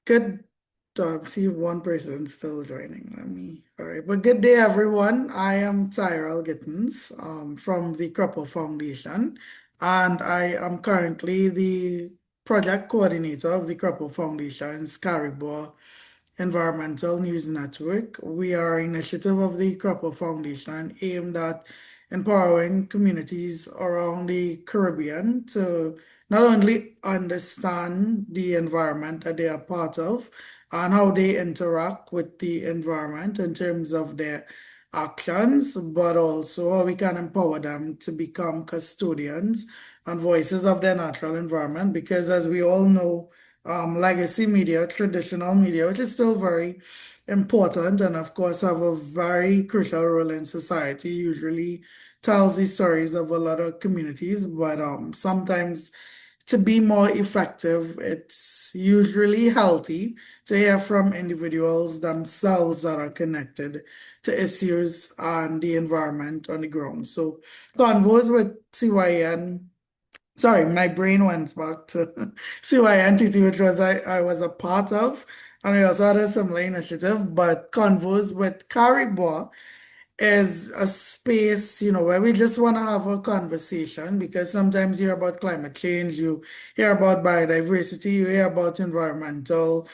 Good. See one person still joining. All right. But good day, everyone. I am Tyrell Gittens from the Cari-Bois Foundation, and I am currently the project coordinator of the Cari-Bois Foundation's Cari-Bois Environmental News Network. We are an initiative of the Cari-Bois Foundation aimed at empowering communities around the Caribbean to not only understand the environment that they are part of and how they interact with the environment in terms of their actions, but also how we can empower them to become custodians and voices of their natural environment. Because as we all know, legacy media, traditional media, which is still very important and of course have a very crucial role in society, usually tells the stories of a lot of communities, but sometimes to be more effective, it's usually healthy to hear from individuals themselves that are connected to issues and the environment on the ground. So convos with CYN. Sorry, my brain went back to CYNTT, which I was a part of, and we also had a similar initiative, but Convos with Cari-Bois is a space, where we just want to have a conversation because sometimes you hear about climate change, you hear about biodiversity, you hear about environmental,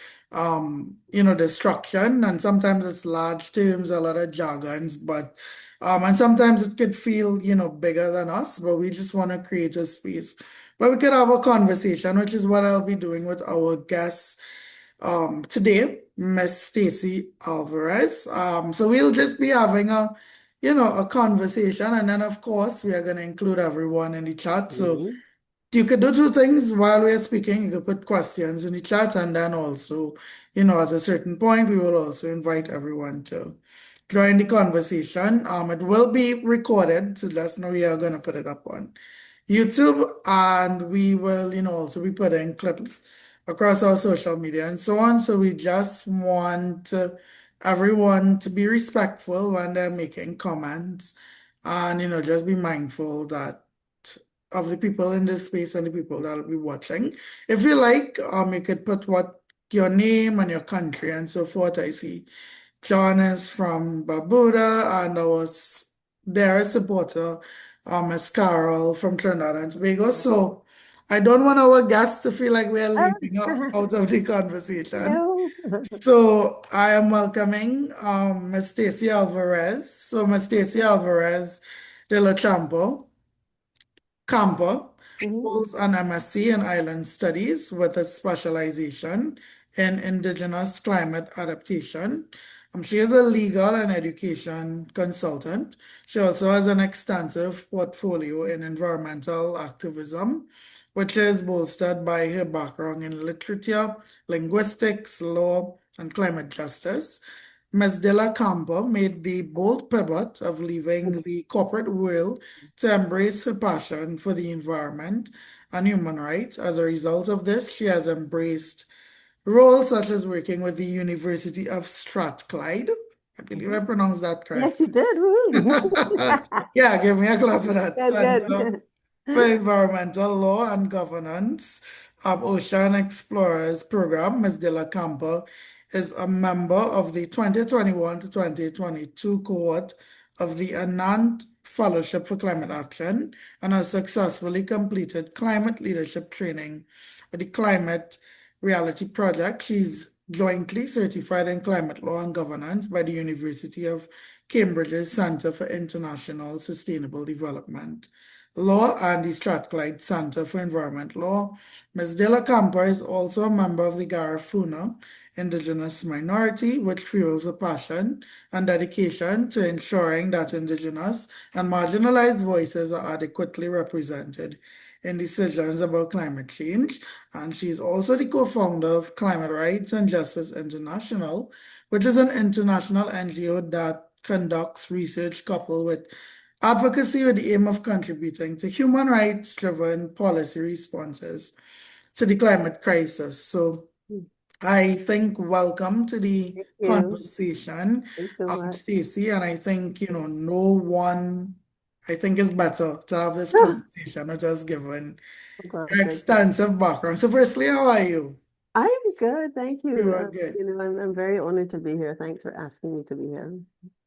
destruction, and sometimes it's large terms, a lot of jargons, but and sometimes it could feel, bigger than us, but we just want to create a space where we could have a conversation, which is what I'll be doing with our guests today, Miss Stacey Alvarez. So we'll just be having a conversation, and then of course we are going to include everyone in the chat. So you could do two things while we're speaking. You could put questions in the chat, and then also, at a certain point, we will also invite everyone to join the conversation. It will be recorded, so just know we are going to put it up on YouTube, and we will, also be putting clips across our social media and so on. So we just want everyone to be respectful when they're making comments and, just be mindful that of the people in this space and the people that will be watching. If you like, you could put what your name and your country and so forth. I see John is from Barbuda, and I was there a supporter, Miss Carol from Trinidad and Tobago. So I don't want our guests to feel like we're leaving out of the conversation. No. So I am welcoming Ms. Stacey Alvarez. So Ms. Stacey Alvarez De La Campa holds an MSc in Island Studies with a specialization in Indigenous climate adaptation. She is a legal and education consultant. She also has an extensive portfolio in environmental activism, which is bolstered by her background in literature, linguistics, law, and climate justice. Ms. De La Campa made the bold pivot of leaving the corporate world to embrace her passion for the environment and human rights. As a result of this, she has embraced roles such as working with the University of Strathclyde. I believe I pronounced that Yes, correct. you did. Woo. Yeah, give me a clap for that. Good, Center good. for Environmental Law and Governance Ocean Explorers Program. Ms. De La Campa is a member of the 2021 to 2022 cohort of the Anand Fellowship for Climate Action and has successfully completed climate leadership training with the Climate Reality Project. She's jointly certified in climate law and governance by the University of Cambridge's Center for International Sustainable Development Law and the Strathclyde Center for Environment Law. Ms. De La Campa is also a member of the Garifuna Indigenous minority, which fuels a passion and dedication to ensuring that Indigenous and marginalized voices are adequately represented in decisions about climate change. And she's also the co-founder of Climate Rights and Justice International, which is an international NGO that conducts research coupled with advocacy with the aim of contributing to human rights-driven policy responses to the climate crisis. So I think welcome to the Thank you. conversation, Thanks so much. Stacey, and I think, no one, I think it's better to have this conversation, not just given Oh, God, your thank you. extensive background. So firstly, how are you? I'm Good, thank You you. are good. I'm very honored to be here. Thanks for asking me to be here.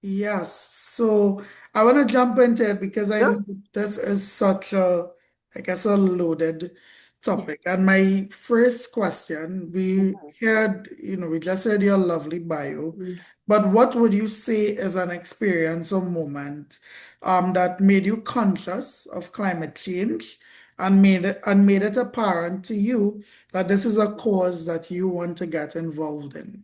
Yes. So I want to jump into it because I know Sure. this is such a, I guess, a loaded Yeah. topic. And my first question, we just heard your lovely bio, Mhm. but what would you say is an experience or moment that made you conscious of climate change and made it apparent to you that this is a cause that you want to get involved in?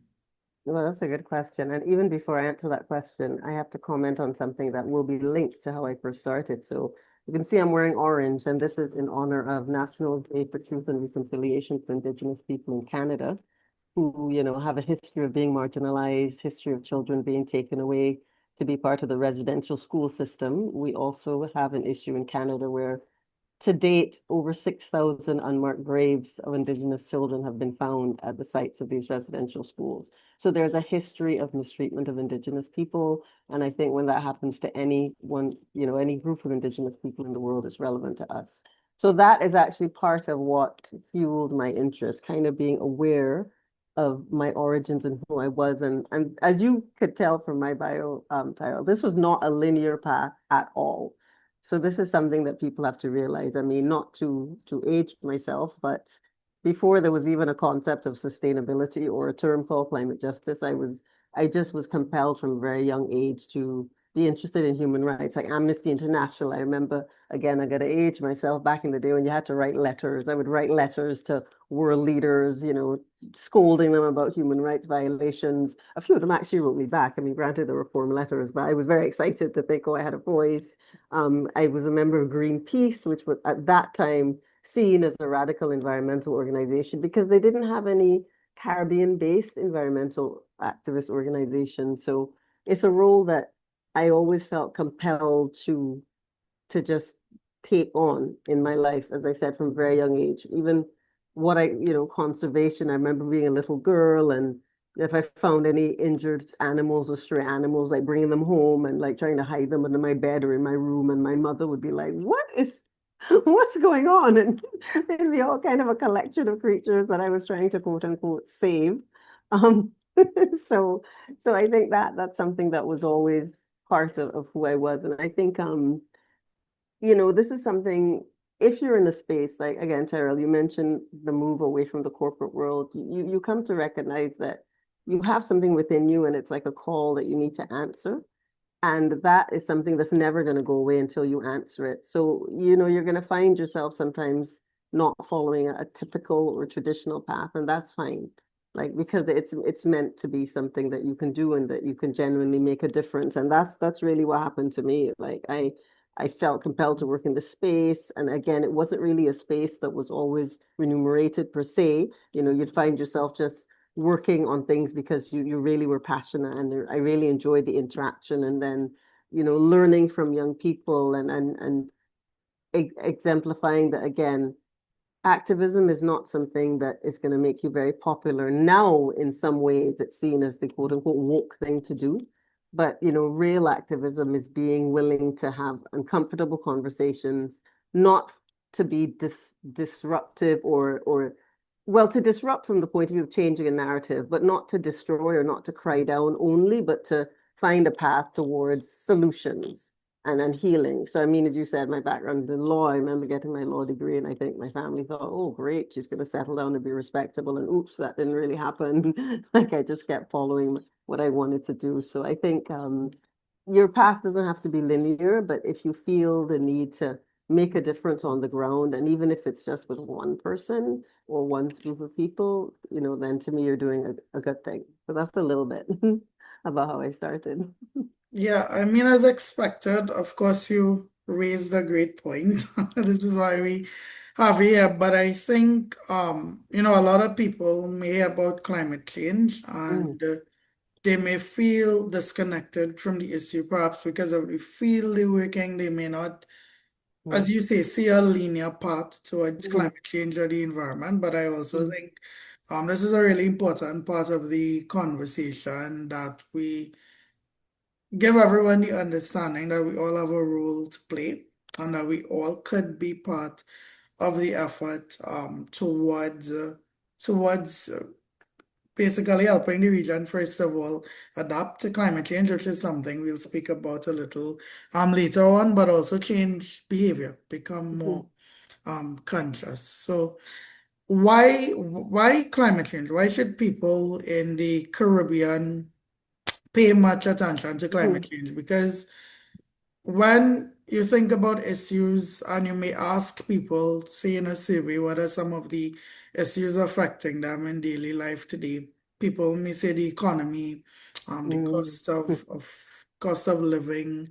Well, that's a good question. And even before I answer that question, I have to comment on something that will be linked to how I first started. So you can see I'm wearing orange, and this is in honor of National Day for Truth and Reconciliation for Indigenous people in Canada, who, have a history of being marginalized, history of children being taken away to be part of the residential school system. We also have an issue in Canada where to date, over 6,000 unmarked graves of Indigenous children have been found at the sites of these residential schools. So there's a history of mistreatment of Indigenous people. And I think when that happens to anyone, any group of Indigenous people in the world, it's relevant to us. So that is actually part of what fueled my interest, kind of being aware of my origins and who I was. And as you could tell from my bio, Tyrell, this was not a linear path at all. So this is something that people have to realize. I mean, not to age myself, but before there was even a concept of sustainability or a term called climate justice, I just was compelled from a very young age to be interested in human rights, like Amnesty International. I remember, again, I got to age myself back in the day when you had to write letters. I would write letters to world leaders, scolding them about human rights violations. A few of them actually wrote me back. I mean, granted, they were form letters, but I was very excited to think, oh, I had a voice. I was a member of Greenpeace, which was at that time seen as a radical environmental organization because they didn't have any Caribbean-based environmental activist organizations. So it's a role that I always felt compelled to just take on in my life, as I said, from a very young age. Even conservation, I remember being a little girl and if I found any injured animals or stray animals, like bringing them home and like trying to hide them under my bed or in my room, and my mother would be like, what's going on? And there'd be all kind of a collection of creatures that I was trying to quote unquote save. Um, so so I think that that's something that was always part of who I was. And I think this is something, if you're in the space, like again, Tyrell, you mentioned the move away from the corporate world, you come to recognize that you have something within you and it's like a call that you need to answer. And that is something that's never going to go away until you answer it. So, you're going to find yourself sometimes not following a typical or traditional path, and that's fine. Like because it's meant to be something that you can do and that you can genuinely make a difference. And that's really what happened to me. Like I felt compelled to work in the space. And again, it wasn't really a space that was always remunerated per se. You'd find yourself just working on things because you really were passionate and I really enjoyed the interaction and then learning from young people and exemplifying that again activism is not something that is going to make you very popular. Now, in some ways, it's seen as the quote unquote woke thing to do. But, real activism is being willing to have uncomfortable conversations, not to be disruptive well, to disrupt from the point of view of changing a narrative, but not to destroy or not to cry down only, but to find a path towards solutions and healing. So I mean, as you said, my background in law, I remember getting my law degree, and I think my family thought, oh, great, she's going to settle down and be respectable. And oops, that didn't really happen. Like I just kept following what I wanted to do. So I think your path doesn't have to be linear, but if you feel the need to make a difference on the ground, and even if it's just with one person or one group of people, then to me, you're doing a good thing. So that's a little bit about how I started. Yeah, I mean, as expected, of course, you raised a great point. This is why we have you here. But I think, a lot of people may hear about climate change Mm, and they may feel disconnected from the issue, perhaps because of the field they're working. They may not, mm, as you say, see a linear path towards mhm, climate change or the environment. But I also mhm. think this is a really important part of the conversation that we give everyone the understanding that we all have a role to play and that we all could be part of the effort towards basically helping the region, first of all, adapt to climate change, which is something we'll speak about a little later on, but also change behavior, become Mhm. more conscious. So why climate change? Why should people in the Caribbean pay much attention to climate Mhm. change? Because when you think about issues and you may ask people, say in a survey, what are some of the issues affecting them in daily life today? People may say the economy, the Mhm. cost of living,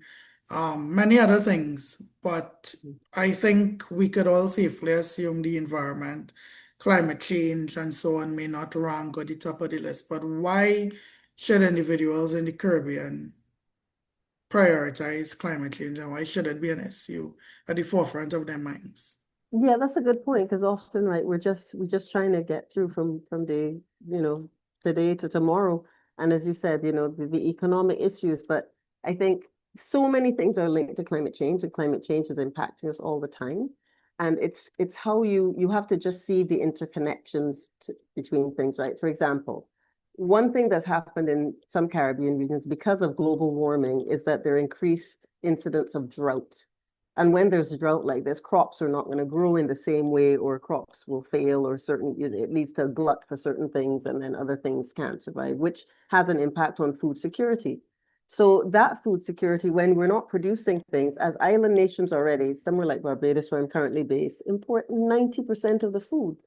many other things. But I think we could all safely assume the environment, climate change, and so on may not rank at the top of the list. But why should individuals in the Caribbean prioritize climate change, and why should it be an issue at the forefront of their minds? Yeah, that's a good point because often, right, we're just trying to get through from day, today to tomorrow. And as you said, the economic issues, but I think so many things are linked to climate change, and climate change is impacting us all the time. And it's how you have to just see the interconnections between things, right? For example, one thing that's happened in some Caribbean regions because of global warming is that there are increased incidents of drought. And when there's a drought like this, crops are not going to grow in the same way, or crops will fail, or it leads to a glut for certain things, and then other things can't survive, which has an impact on food security. So that food security, when we're not producing things, as island nations already, somewhere like Barbados, where I'm currently based, import 90% of the food,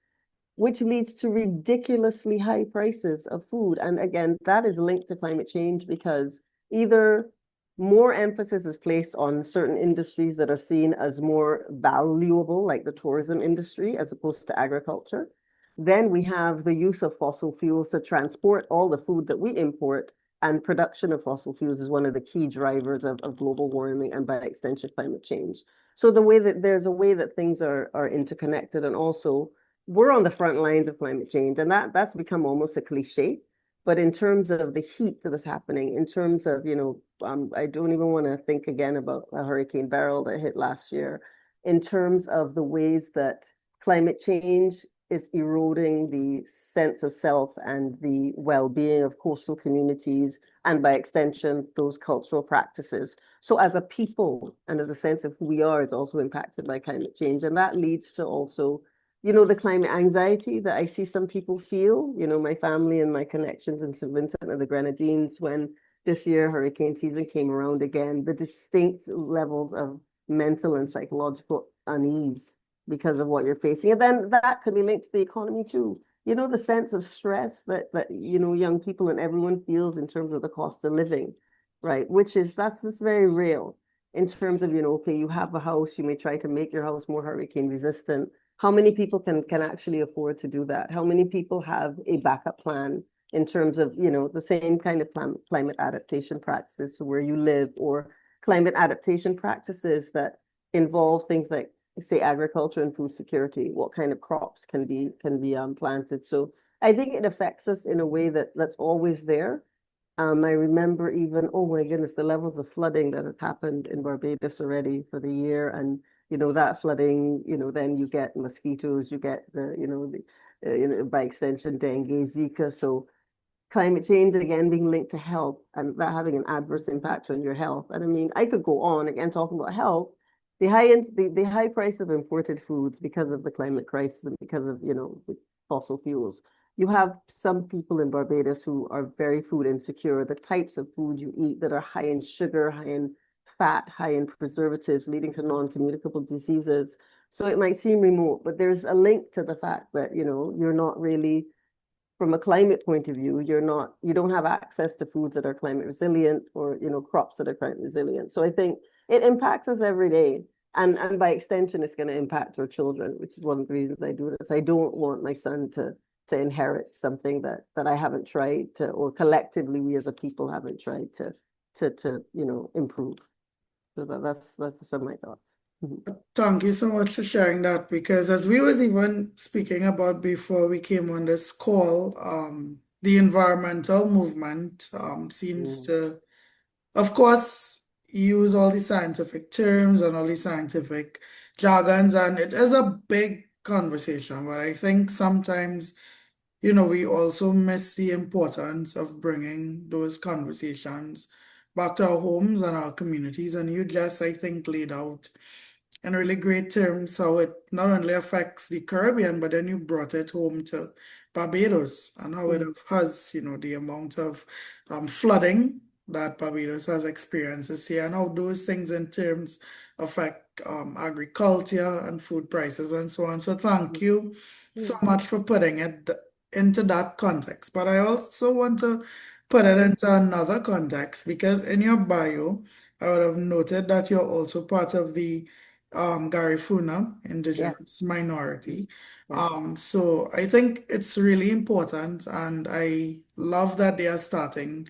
which leads to ridiculously high prices of food. And again, that is linked to climate change because either more emphasis is placed on certain industries that are seen as more valuable, like the tourism industry, as opposed to agriculture. Then we have the use of fossil fuels to transport all the food that we import, and production of fossil fuels is one of the key drivers of global warming and by extension climate change. So the way that there's a way that things are interconnected, and also we're on the front lines of climate change, and that's become almost a cliche. But in terms of the heat that is happening, in terms of, I don't even want to think again about Hurricane Beryl that hit last year, in terms of the ways that climate change is eroding the sense of self and the well-being of coastal communities, and by extension, those cultural practices. So as a people and as a sense of who we are, it's also impacted by climate change. And that leads to also the climate anxiety that I see some people feel, my family and my connections in St. Vincent and the Grenadines, when this year hurricane season came around again, the distinct levels of mental and psychological unease because of what you're facing. And then that could be linked to the economy too. The sense of stress that young people and everyone feels in terms of the cost of living, right? That's just very real in terms of, okay, you have a house, you may try to make your house more hurricane resistant. How many people can actually afford to do that? How many people have a backup plan in terms of, the same kind of climate adaptation practices to where you live, or climate adaptation practices that involve things like, say, agriculture and food security? What kind of crops can be planted? So I think it affects us in a way that's always there. I remember even, oh my goodness, the levels of flooding that have happened in Barbados already for the year. And, that flooding, then you get mosquitoes, you get by extension, dengue, Zika. So climate change, again, being linked to health and that having an adverse impact on your health. And I mean, I could go on again talking about health. The high price of imported foods because of the climate crisis and because of, the fossil fuels. You have some people in Barbados who are very food insecure. The types of food you eat that are high in sugar, high in fat, high in preservatives, leading to non-communicable diseases. So it might seem remote, but there's a link to the fact that, you're not really, from a climate point of view, you don't have access to foods that are climate resilient, or, crops that are climate resilient. So I think it impacts us every day. And by extension, it's going to impact our children, which is one of the reasons I do this. I don't want my son to inherit something that I haven't tried to, or collectively we as a people haven't tried to improve. So that's some of my thoughts. Mhm. Thank you so much for sharing that, because as we was even speaking about before we came on this call, the environmental movement seems Mm. to, of course, use all the scientific terms and all the scientific jargons, and it is a big conversation, but I think sometimes we also miss the importance of bringing those conversations back to our homes and our communities. And you just, I think, laid out in really great terms how it not only affects the Caribbean, but then you brought it home to Barbados and how it Mm. has, the amount of flooding that Barbados has experienced this year and how those things in terms affect agriculture and food prices and so on. So thank Mm. you so Yeah. much for putting it into that context. But I also want to put it Mm. into another context because in your bio, I would have noted that you're also part of the Garifuna Yeah. Indigenous minority. Yeah. So I think it's really important, and I love that they are starting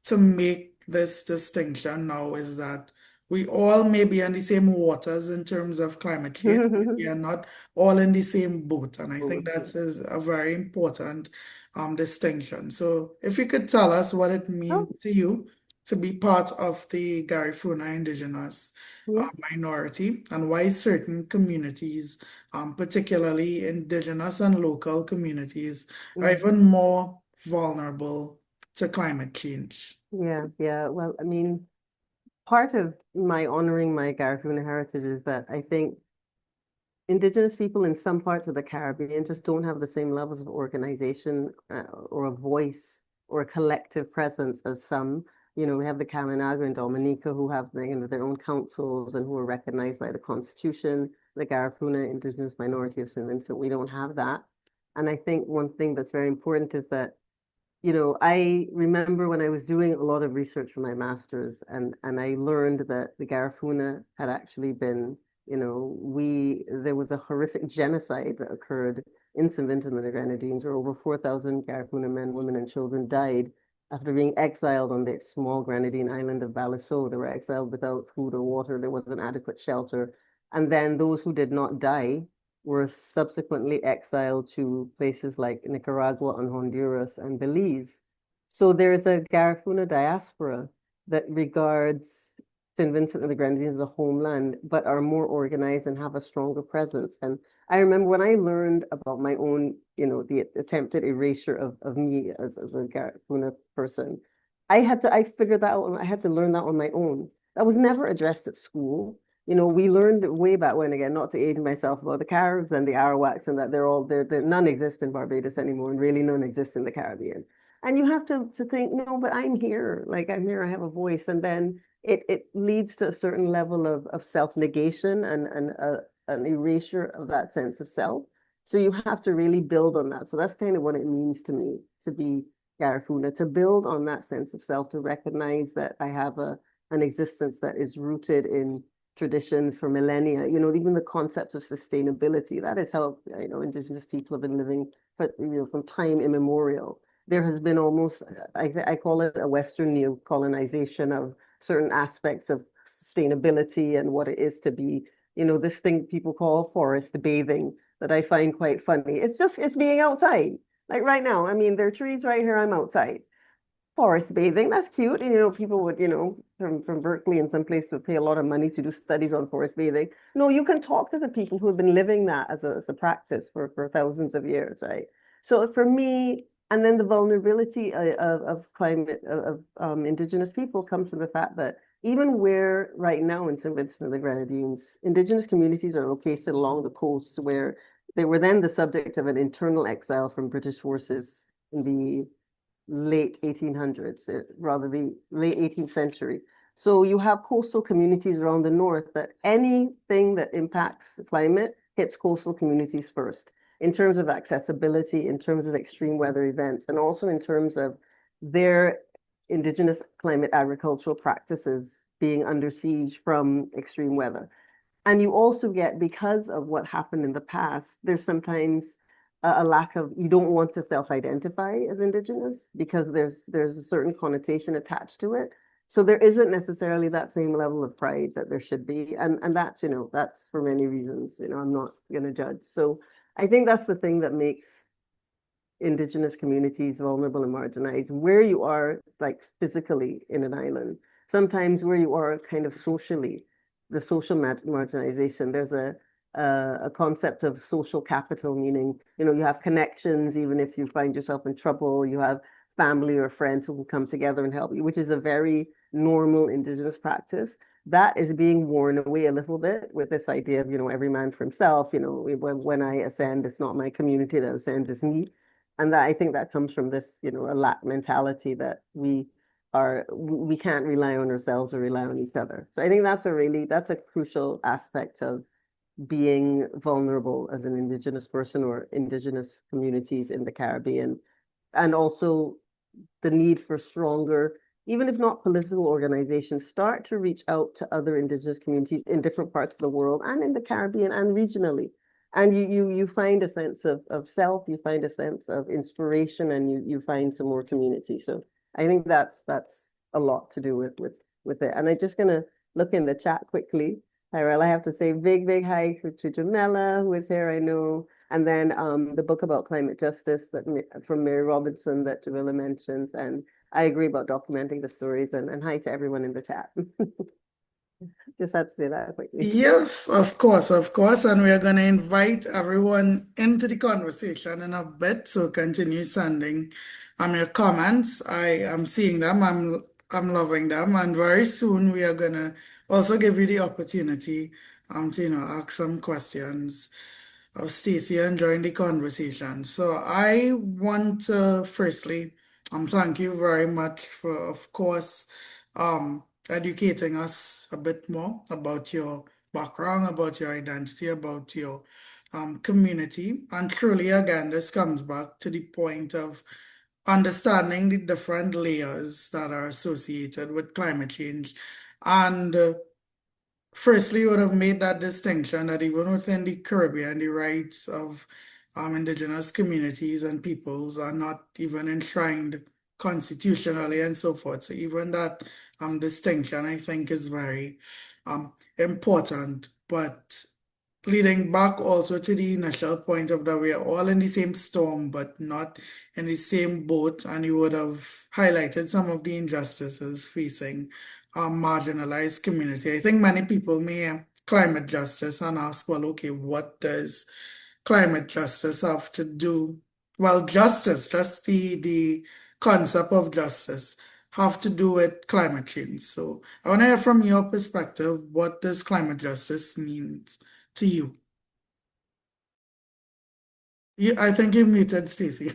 to make this distinction now is that we all may be in the same waters in terms of climate change. We are not all in the same boat, and I think Both, yeah. that's a very important distinction. So if you could tell us what it means Oh, to you to be part of the Garifuna Indigenous yeah. minority and why certain communities, particularly indigenous and local communities, are Mm. even more vulnerable to climate change. Yeah. Yeah. Well, I mean, part of my honoring my Garifuna heritage is that I think Indigenous people in some parts of the Caribbean just don't have the same levels of organization or a voice or a collective presence as some. We have the Kalinaga and Dominica who have their own councils and who are recognized by the Constitution. The Garifuna Indigenous minority of St. Vincent, we don't have that. And I think one thing that's very important is that I remember when I was doing a lot of research for my master's, and I learned that the Garifuna had actually been, there was a horrific genocide that occurred in St. Vincent and the Grenadines, where over 4,000 Garifuna men, women, and children died after being exiled on the small Grenadine island of Balisau. They were exiled without food or water. There wasn't adequate shelter. And then those who did not die were subsequently exiled to places like Nicaragua and Honduras and Belize. So there's a Garifuna diaspora that regards St. Vincent and the Grenadines as a homeland, but are more organized and have a stronger presence. And I remember when I learned about my own, the attempted erasure of me as a Garifuna person, I figured that out, I had to learn that on my own. That was never addressed at school. We learned way back when, again, not to age myself, about the Caribs and the Arawaks, and that they're none exist in Barbados anymore, and really none exist in the Caribbean. And you have to think, no, but I'm here. Like, I'm here, I have a voice. And then it leads to a certain level of self-negation and an erasure of that sense of self. So you have to really build on that. So that's kind of what it means to me to be Garifuna, to build on that sense of self, to recognize that I have an existence that is rooted in traditions for millennia. Even the concept of sustainability, that is how, Indigenous people have been living from time immemorial. There has been almost, I call it a Western neo-colonization of certain aspects of sustainability and what it is to be, this thing people call forest bathing that I find quite funny. It's being outside. Like right now, I mean, there are trees right here, I'm outside forest bathing. That's cute. And, people would, from Berkeley and some places would pay a lot of money to do studies on forest bathing. No, you can talk to the people who have been living that as a practice for thousands of years, right? So for me, and then the vulnerability of climate of Indigenous people comes from the fact that even where right now in St. Vincent and the Grenadines, Indigenous communities are located along the coast where they were then the subject of an internal exile from British forces in the late 1800s, rather the late 18th century. So you have coastal communities around the north that anything that impacts the climate hits coastal communities first in terms of accessibility, in terms of extreme weather events, and also in terms of their indigenous climate agricultural practices being under siege from extreme weather. And you also get, because of what happened in the past, there's sometimes a lack of, you don't want to self-identify as Indigenous because there's a certain connotation attached to it. So there isn't necessarily that same level of pride that there should be. And that's, that's for many reasons, I'm not going to judge. So I think that's the thing that makes Indigenous communities vulnerable and marginalized, where you are like physically in an island, sometimes where you are kind of socially, the social marginalization. There's a concept of social capital, meaning, you have connections, even if you find yourself in trouble, you have family or friends who can come together and help you, which is a very normal Indigenous practice. That is being worn away a little bit with this idea of, every man for himself. When I ascend, it's not my community that ascends, it's me. And that I think that comes from this, a lack mentality that we can't rely on ourselves or rely on each other. So I think that's a crucial aspect of being vulnerable as an Indigenous person or Indigenous communities in the Caribbean. And also the need for stronger, even if not political organizations, start to reach out to other Indigenous communities in different parts of the world and in the Caribbean and regionally. And you find a sense of self, you find a sense of inspiration, and you find some more community. So I think that's a lot to do with it. And I'm just gonna look in the chat quickly. Tyrell, I have to say big hi to Jamela, who is here, I know. And then the book about climate justice from Mary Robinson that Jamila mentions. And I agree about documenting the stories, and hi to everyone in the chat. Just had to say that quickly. Yes, of course, of course. And we are going to invite everyone into the conversation in a bit. So continue sending your comments. I am seeing them. I'm loving them. And very soon we are going to also give you the opportunity to ask some questions of Stacey and join the conversation. So I want to firstly thank you very much for, of course, educating us a bit more about your background, about your identity, about your community. And truly, again, this comes back to the point of understanding the different layers that are associated with climate change. And firstly, would have made that distinction that even within the Caribbean, the rights of indigenous communities and peoples are not even enshrined constitutionally and so forth. So even that distinction, I think, is very important. But leading back also to the initial point of that we are all in the same storm, but not in the same boat. And you would have highlighted some of the injustices facing marginalized community. I think many people may hear climate justice and ask, well, okay, what does climate justice have to do? Well, justice, just the concept of justice have to do with climate change. So I want to hear from your perspective, what does climate justice mean to you? I think you muted, Stacey.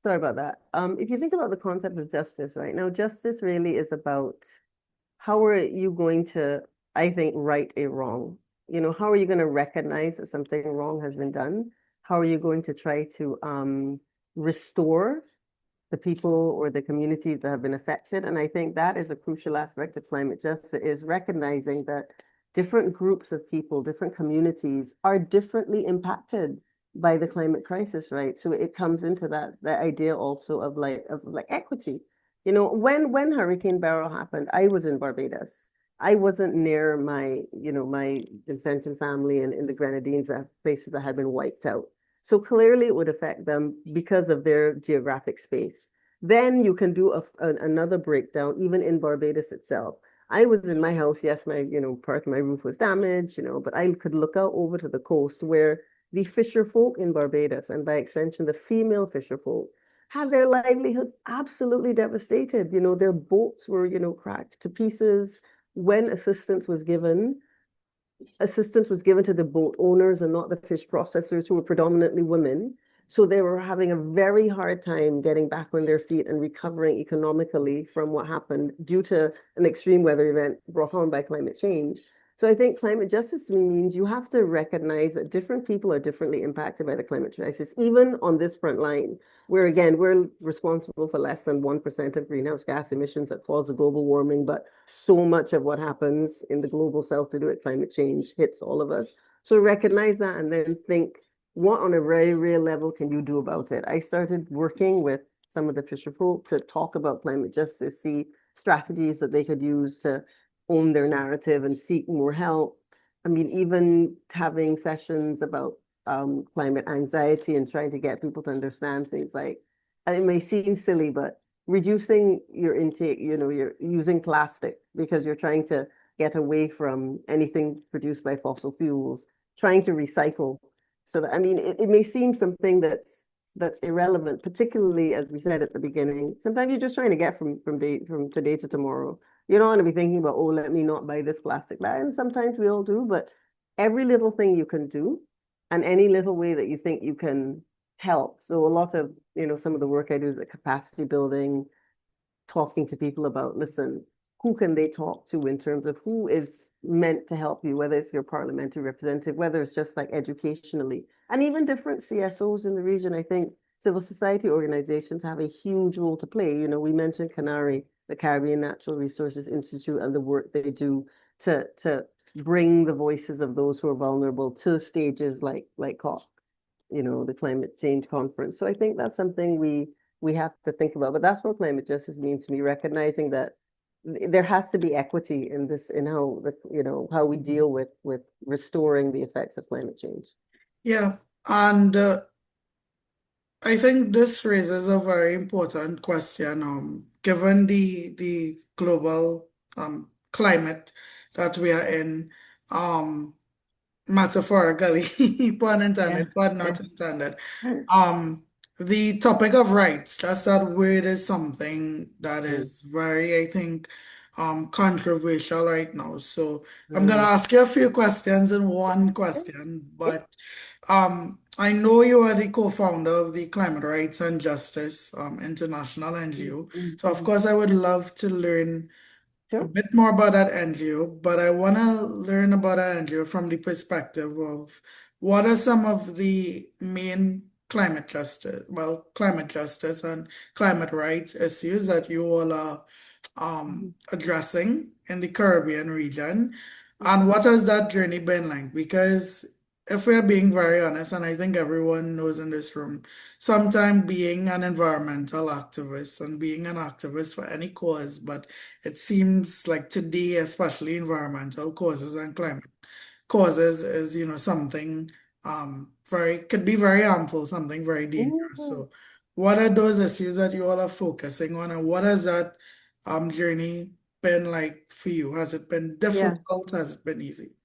Sorry about that. If you think about the concept of justice right now, justice really is about how are you going to, I think, right a wrong? How are you going to recognize that something wrong has been done? How are you going to try to restore the people or the communities that have been affected? And I think that is a crucial aspect of climate justice, is recognizing that different groups of people, different communities are differently impacted by the climate crisis, right? So it comes into that idea also of like equity. When Hurricane Beryl happened, I was in Barbados. I wasn't near my Vincentian family and in the Grenadines, places that had been wiped out. So clearly it would affect them because of their geographic space. Then you can do another breakdown, even in Barbados itself. I was in my house, yes, part of my roof was damaged, but I could look out over to the coast where the fisher folk in Barbados, and by extension, the female fisher folk, had their livelihood absolutely devastated. Their boats were, cracked to pieces. When assistance was given to the boat owners and not the fish processors, who were predominantly women. So they were having a very hard time getting back on their feet and recovering economically from what happened due to an extreme weather event brought on by climate change. So I think climate justice to me means you have to recognize that different people are differently impacted by the climate crisis, even on this front line, where again, we're responsible for less than 1% of greenhouse gas emissions that cause the global warming, but so much of what happens in the global south to do with climate change hits all of us. So recognize that and then think, what on a very real level can you do about it? I started working with some of the fisher folk to talk about climate justice, see strategies that they could use to own their narrative and seek more help. I mean, even having sessions about climate anxiety and trying to get people to understand things like, and it may seem silly, but reducing your intake, you're using plastic because you're trying to get away from anything produced by fossil fuels, trying to recycle. So that, I mean, it may seem something that's irrelevant, particularly as we said at the beginning. Sometimes you're just trying to get from today to tomorrow. You don't want to be thinking about, oh, let me not buy this plastic bag. And sometimes we all do, but every little thing you can do and any little way that you think you can help. So a lot of, some of the work I do is the capacity building, talking to people about, listen, who can they talk to in terms of who is meant to help you, whether it's your parliamentary representative, whether it's just like educationally, and even different CSOs in the region. I think civil society organizations have a huge role to play. We mentioned CANARI, the Caribbean Natural Resources Institute, and the work they do to bring the voices of those who are vulnerable to stages like COP, the climate change conference. So I think that's something we have to think about. But that's what climate justice means to me, recognizing that there has to be equity in this, in how we deal with restoring the effects of climate change. Yeah, and I think this raises a very important question, given the global climate that we are in, metaphorically, pun Yeah. intended, but not intended. Um, the topic of rights, just that word is something that Mm, is very, I think, controversial right now. So I'm gonna mm. ask you a few questions in one question, Yeah. but I know you are the co-founder of the Climate Rights and Justice International NGO. So of Mhm. course I would love to learn a Sure. bit more about that NGO, but I want to learn about that NGO from the perspective of what are some of the main climate justice and climate rights issues that you all are Mhm. addressing in the Caribbean region, and Mhm. what has that journey been like? Because if we're being very honest, and I think everyone knows in this room, sometimes being an environmental activist and being an activist for any cause, but it seems like today, especially environmental causes and climate causes, is something very could be very harmful, something very dangerous. Mhm. So, what are those issues that you all are focusing on, and what has that journey been like for you? Has it been Yeah. difficult? Has it been easy?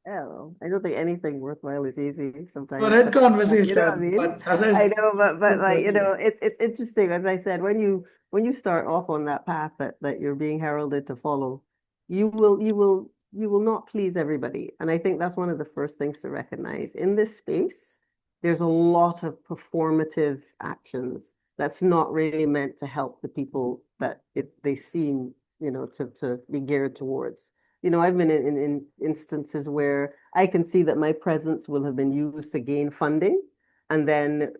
Yeah, well, I don't think anything worthwhile is easy Good sometimes, that but you know what I conversation, mean? but that I is know, but like, definitely. it's interesting, as I said, when you start off on that path that you're being heralded to follow, you will not please everybody. And I think that's one of the first things to recognize. In this space, there's a lot of performative actions that's not really meant to help the people that they seem, to be geared towards. I've been in instances where I can see that my presence will have been used to gain funding, and then,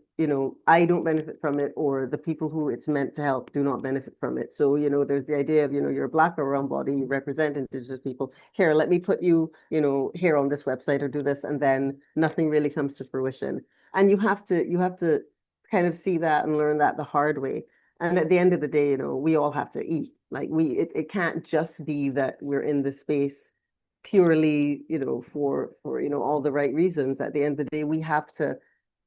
I don't benefit from it, or the people who it's meant to help do not benefit from it. So, there's the idea of, you're a Black or brown body, you represent Indigenous people. Here, let me put you, here on this website or do this, and then nothing really comes to fruition. And you have to kind of see that and learn that the hard way. And at the end of the day, we all have to eat. Like it can't just be that we're in this space purely, for all the right reasons. At the end of the day, we have to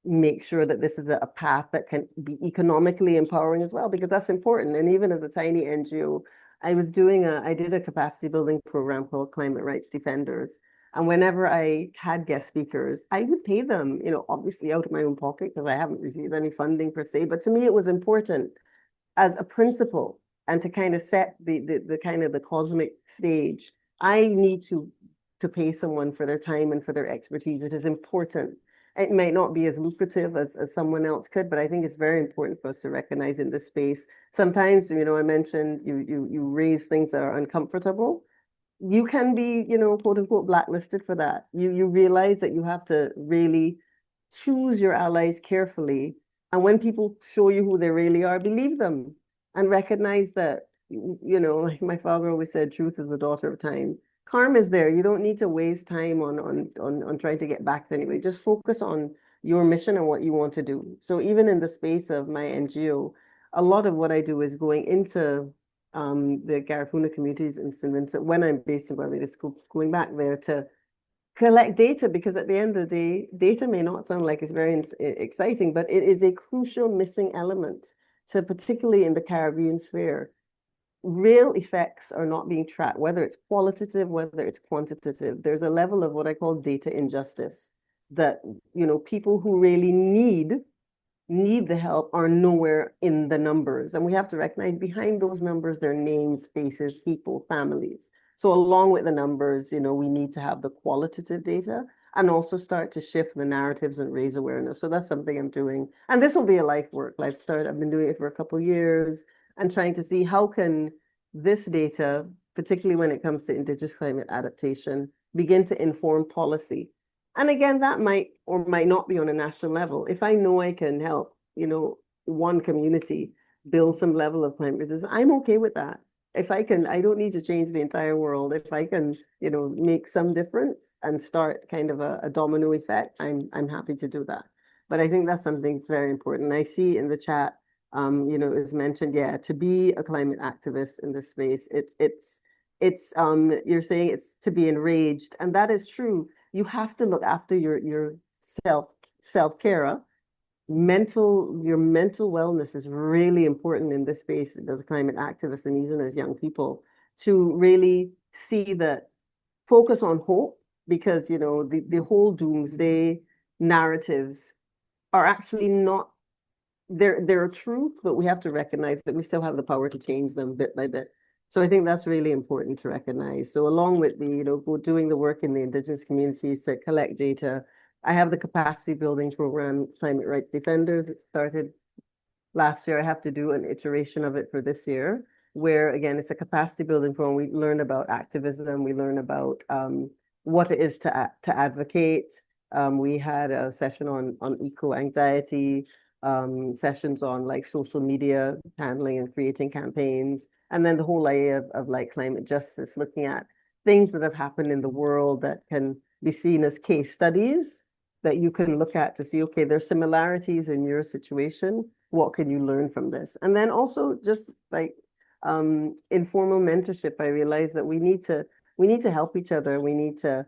make sure that this is a path that can be economically empowering as well, because that's important. And even as a tiny NGO, I did a capacity building program called Climate Rights Defenders. And whenever I had guest speakers, I would pay them, obviously out of my own pocket because I haven't received any funding per se. But to me, it was important as a principle and to kind of set the kind of the cosmic stage. I need to pay someone for their time and for their expertise. It is important. It might not be as lucrative as someone else could, but I think it's very important for us to recognize in this space. Sometimes, I mentioned you raise things that are uncomfortable. You can be, quote unquote, blacklisted for that. You realize that you have to really choose your allies carefully. And when people show you who they really are, believe them and recognize that, like my father always said, truth is the daughter of time. Karma is there. You don't need to waste time on trying to get back to anybody. Just focus on your mission and what you want to do. So even in the space of my NGO, a lot of what I do is going into the Garifuna communities in St. Vincent when I'm based in Barbados, going back there to collect data, because at the end of the day, data may not sound like it's very exciting, but it is a crucial missing element to, particularly in the Caribbean sphere. real effects are not being tracked, whether it's qualitative, whether it's quantitative. There's a level of what I call data injustice that, people who really need the help are nowhere in the numbers. And we have to recognize behind those numbers, there are names, faces, people, families. So along with the numbers, we need to have the qualitative data and also start to shift the narratives and raise awareness. So that's something I'm doing. And this will be a life work. I've been doing it for a couple of years and trying to see how can this data, particularly when it comes to indigenous climate adaptation, begin to inform policy. And again, that might or might not be on a national level. If I know I can help, one community build some level of climate resistance, I'm okay with that. If I can, I don't need to change the entire world. If I can, make some difference and start kind of a domino effect, I'm happy to do that. But I think that's something that's very important. I see in the chat, is mentioned, yeah, to be a climate activist in this space, you're saying it's to be enraged, and that is true. You have to look after your self-care. Your mental wellness is really important in this space as a climate activist and even as young people to really see that focus on hope, because the whole doomsday narratives are actually not, they're a truth, but we have to recognize that we still have the power to change them bit by bit. So I think that's really important to recognize. So along with doing the work in the indigenous communities to collect data, I have the capacity building program, Climate Rights Defenders. It started last year. I have to do an iteration of it for this year, where again, it's a capacity building program. We learn about activism. We learn about what it is to advocate. We had a session on eco-anxiety, sessions on like social media handling and creating campaigns. And then the whole idea of like climate justice, looking at things that have happened in the world that can be seen as case studies that you can look at to see, okay, there's similarities in your situation. What can you learn from this? And then also just like informal mentorship, I realized that we need to help each other. We need to,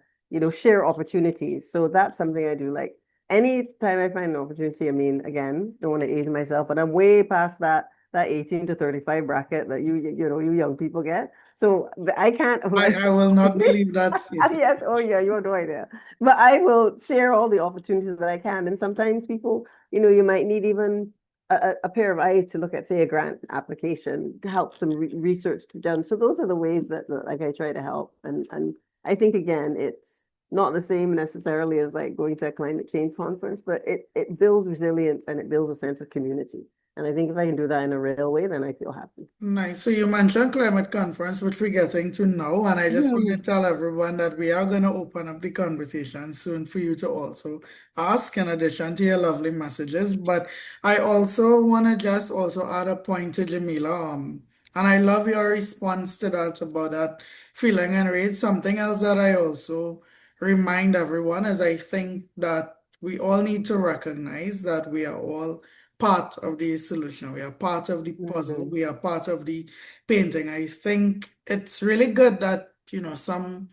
share opportunities. So that's something I do. Like anytime I find an opportunity, I mean, again, don't want to age myself, but I'm way past that 18 to 35 bracket that you young people get. So I can't. I will not believe that, Stacey. Yes, oh yeah, you have no idea. But I will share all the opportunities that I can. And sometimes people, you might need even a pair of eyes to look at, say, a grant application to help some research to be done. So those are the ways that like I try to help. And I think again, it's not the same necessarily as like going to a climate change conference, but it builds resilience and it builds a sense of community. And I think if I can do that in a real way, then I feel happy. Nice. So you mentioned climate conference, which we're getting to now, and I just want to Yeah. tell everyone that we are going to open up the conversation soon for you to also ask in addition to your lovely messages. But I also want to just also add a point to Jamila. And I love your response to that about that feeling enraged. Something else that I also remind everyone is I think that we all need to recognize that we are all part of the solution. We are part of the puzzle. Mhm. We are part of the painting. I think it's really good that, some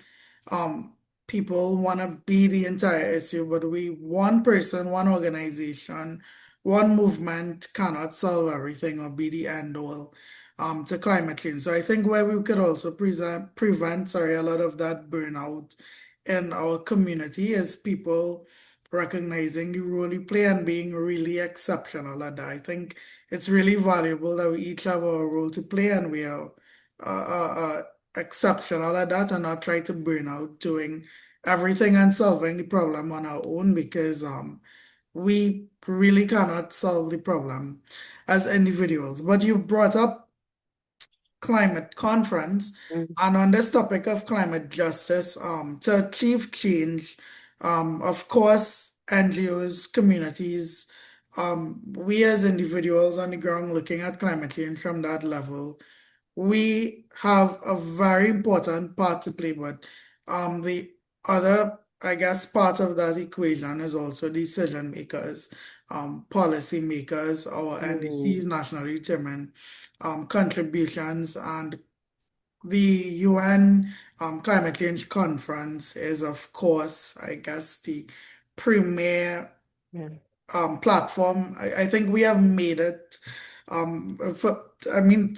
um people want to be the entire issue, but one person, one organization, one movement cannot solve everything or be the end all to climate change. So I think where we could also prevent, sorry, a lot of that burnout in our community is people recognizing the role we play and being really exceptional at that. I think it's really valuable that we each have our role to play and we are exceptional at that and not try to burn out doing everything and solving the problem on our own because we really cannot solve the problem as individuals. But you brought up climate conference. Mhm. And on this topic of climate justice, to achieve change, of course, NGOs, communities, we as individuals on the ground looking at climate change from that level, we have a very important part to play, but the other, I guess, part of that equation is also decision makers, policy makers, our Mm. NDCs, nationally determined contributions, and the UN Climate Change Conference is, of course, I guess, the premier Yeah. platform. I think we have made it I mean,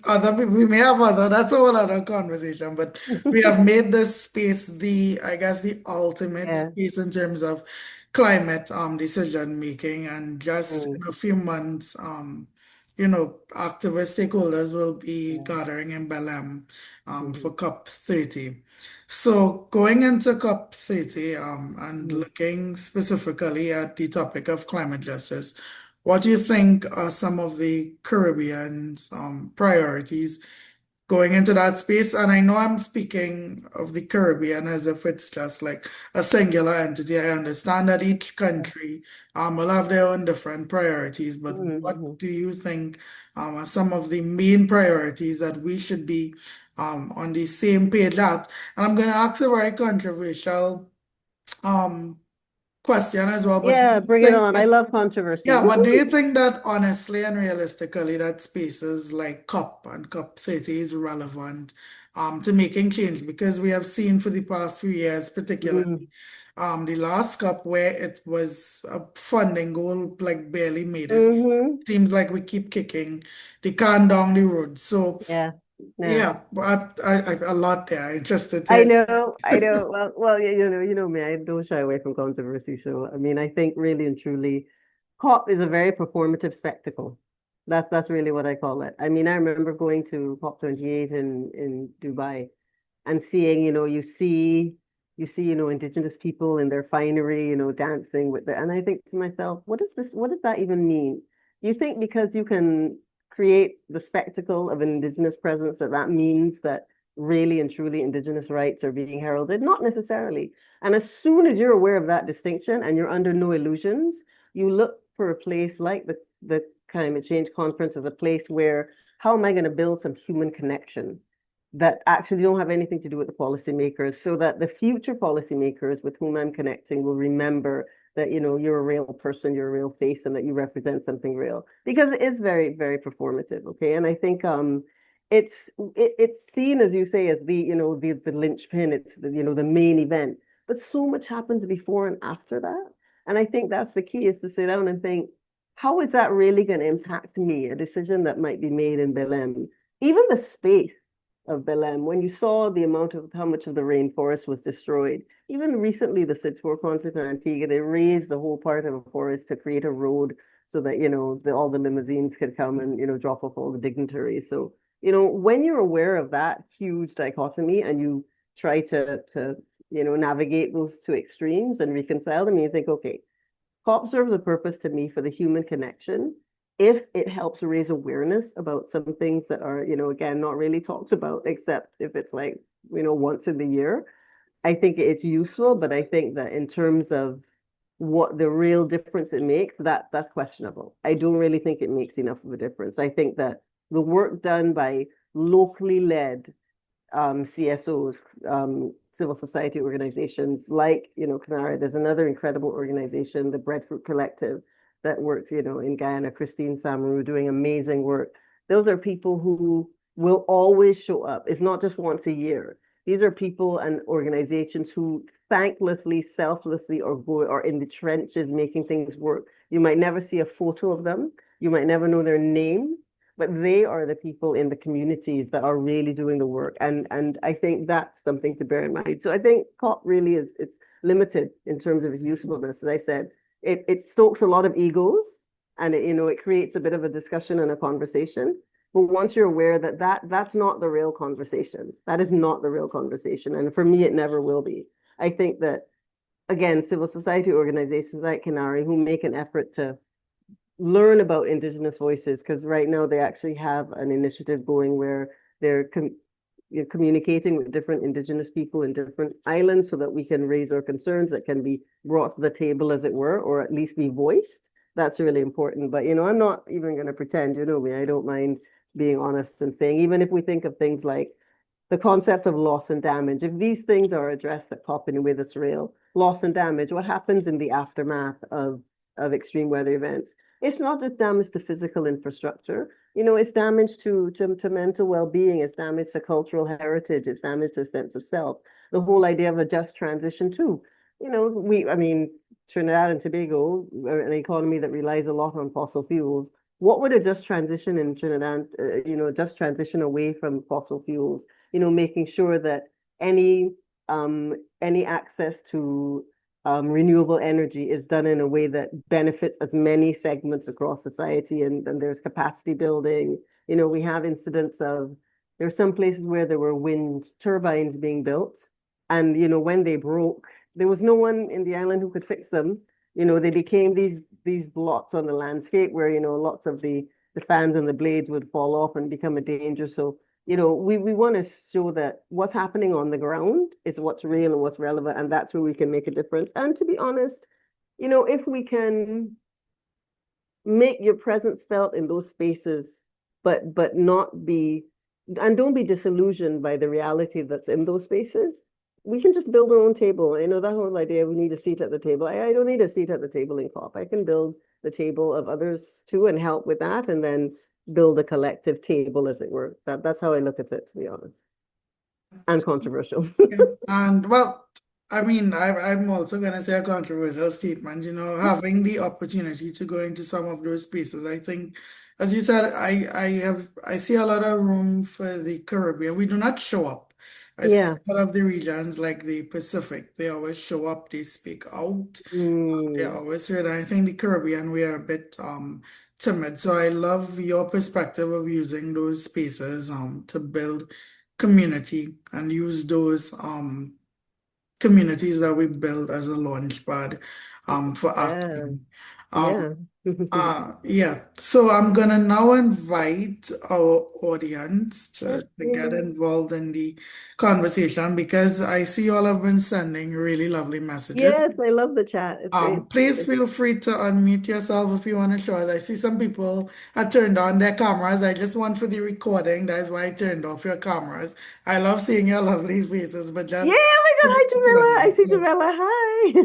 we may have other, that's a whole other conversation, but we have made this space I guess, the ultimate Yeah. space in terms of climate decision making. And just Mm, in a few months, activist stakeholders will be yeah. gathering in Belém Mhm, for COP30. So going into COP30 and mhm. looking specifically at the topic of climate justice, what do you think are some of the Caribbean's priorities going into that space? And I know I'm speaking of the Caribbean as if it's just like a singular entity. I understand that each country will have their own different priorities, but Mhm, what mhm. do you think are some of the main priorities that we should be on the same page at? And I'm going to ask a very controversial um, question as well, but do Yeah, you bring it think on. I that love controversy. yeah, but do you Woo! think that honestly and realistically that spaces like COP and COP30 is relevant to making change? Because we have seen for the past few years, particularly Mm, the last COP where it was a funding goal like barely made it. hmm. Seems like we keep kicking the can down the road. So Yeah. Yeah. yeah, but a lot there. Interested I to know, I know. Well, yeah, you know me. I don't shy away from controversy. So, I mean, I think really and truly, COP is a very performative spectacle. That's really what I call it. I mean, I remember going to COP28 in Dubai and seeing, you see, indigenous people in their finery, dancing with the, and I think to myself, what is this? What does that even mean? You think because you can create the spectacle of an indigenous presence that that means that really and truly indigenous rights are being heralded? Not necessarily. And as soon as you're aware of that distinction and you're under no illusions, you look for a place like the climate change conference as a place where how am I going to build some human connection that actually don't have anything to do with the policymakers, so that the future policymakers with whom I'm connecting will remember that you're a real person, you're a real face, and that you represent something real. Because it is very, very performative, okay? And I think it's it's seen, as you say, as the linchpin, it's the main event. But so much happens before and after that. And I think that's the key, is to sit down and think, how is that really going to impact me? A decision that might be made in Belém, even the space of Belém, when you saw the amount of how much of the rainforest was destroyed. Even recently, the Sidsworth conflict in Antigua, they raised the whole part of a forest to create a road so that, all the limousines could come and, drop off all the dignitaries. So, when you're aware of that huge dichotomy and you try to navigate those two extremes and reconcile them, you think, okay, COP serves a purpose to me for the human connection. If it helps raise awareness about some things that are, again, not really talked about, except if it's like, once in the year, I think it's useful. But I think that in terms of what the real difference it makes, that's questionable. I don't really think it makes enough of a difference. I think that the work done by locally led CSOs, civil society organizations like, CANARA. There's another incredible organization, the Breadfruit Collective, that works, in Guyana, Christine Samaru, doing amazing work. Those are people who will always show up. It's not just once a year. These are people and organizations who thanklessly, selflessly, or in the trenches making things work. You might never see a photo of them. You might never know their name, but they are the people in the communities that are really doing the work. And I think that's something to bear in mind. So I think COP really it's limited in terms of its usefulness. As I said, it stokes a lot of egos, and it creates a bit of a discussion and a conversation. But once you're aware that that's not the real conversation, that is not the real conversation. And for me, it never will be. I think that, again, civil society organizations like Canary, who make an effort to learn about Indigenous voices, because right now they actually have an initiative going where they're communicating with different Indigenous people in different islands so that we can raise our concerns that can be brought to the table, as it were, or at least be voiced. That's really important. But, I'm not even going to pretend, me, I don't mind being honest and saying, even if we think of things like the concept of loss and damage, if these things are addressed at COP in with Israel, loss and damage, what happens in the aftermath of extreme weather events? It's not just damage to physical infrastructure. It's damage to mental well-being, it's damage to cultural heritage, it's damage to a sense of self. The whole idea of a just transition too. I mean, Trinidad and Tobago, an economy that relies a lot on fossil fuels, what would a just transition in Trinidad, just transition away from fossil fuels, making sure that any any access to renewable energy is done in a way that benefits as many segments across society, and there's capacity building. We have incidents of there's some places where there were wind turbines being built, and when they broke, there was no one in the island who could fix them. They became these blots on the landscape where lots of the fans and the blades would fall off and become a danger. So we want to show that what's happening on the ground is what's real and what's relevant, and that's where we can make a difference. And to be honest, if we can make your presence felt in those spaces, but not be, and don't be disillusioned by the reality that's in those spaces. We can just build our own table. That whole idea we need a seat at the table. I don't need a seat at the table in COP. I can build the table of others too and help with that, and then build a collective table, as it were. That's how I look at it, to be honest. And controversial. Yeah. And well, I mean, I'm also going to say a controversial statement, having the opportunity to go into some of those spaces. I think, as you said, I see a lot of room for the Caribbean. We do not show up. I see Yeah. a lot of the regions like the Pacific, they always show up, they speak out. Yeah, Mm, always heard. I think the Caribbean, we are a bit timid. So I love your perspective of using those spaces to build community and use those communities that we build as a launch pad for yeah. action. Um, Yeah. yeah, so I'm gonna now invite our audience Yes, to get involved in the conversation because I see you all have been sending really lovely messages. yes, I love the chat. It's great. Please feel free to unmute yourself if you want to show us. I see some people had turned on their cameras. I just want for the recording. That's why I turned off your cameras. I love seeing your lovely faces, but Yeah, just oh my for God, the hi Jamila. I recording. see So Jamila.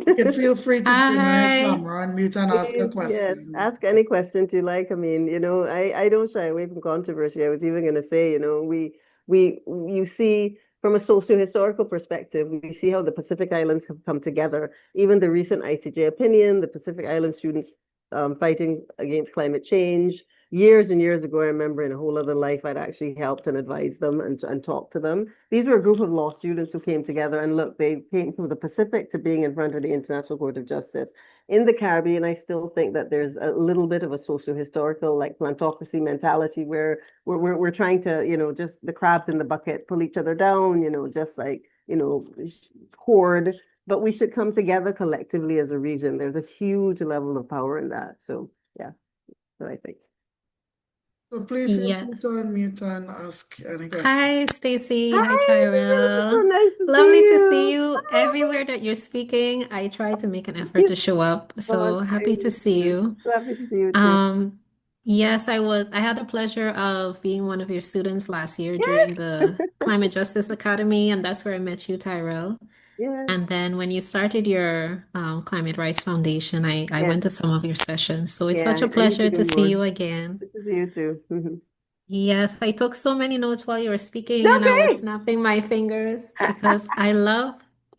you can Hi. feel free to turn on your Hi. camera, unmute and ask a Please, yes, question. ask any questions you like. I mean, I don't shy away from controversy. I was even going to say, you see from a socio-historical perspective, we see how the Pacific Islands have come together. Even the recent ICJ opinion, the Pacific Island students fighting against climate change. Years and years ago, I remember in a whole other life, I'd actually helped and advised them and talked to them. These were a group of law students who came together, and look, they came from the Pacific to being in front of the International Court of Justice. In the Caribbean, I still think that there's a little bit of a socio-historical, like plantocracy mentality where we're trying to, just the crabs in the bucket, pull each other down, just like, hoard. But we should come together collectively as a region. There's a huge level of power in that. So yeah, that's what I think. So please feel free to Yes. unmute and ask any question. Hi, Stacey. Hi, Hi, Jamila. So Tyrell. nice to see Lovely to see you. you everywhere that you're speaking. I try to make an effort Yes. to show up. Oh, So happy thank to see you. you. So happy to see you too. Um, yes, I had the pleasure of being one of your students last year during Yes. the Climate Justice Academy, and that's where I met you, Tyrell. Yes. And then when you started your Climate Rights Foundation, I Yes. went to some of your sessions. So it's such Yeah. a I need to pleasure go to see more. you again. Good to see you too. Yes, I took so many notes while you were speaking and I was Okay. snapping my fingers because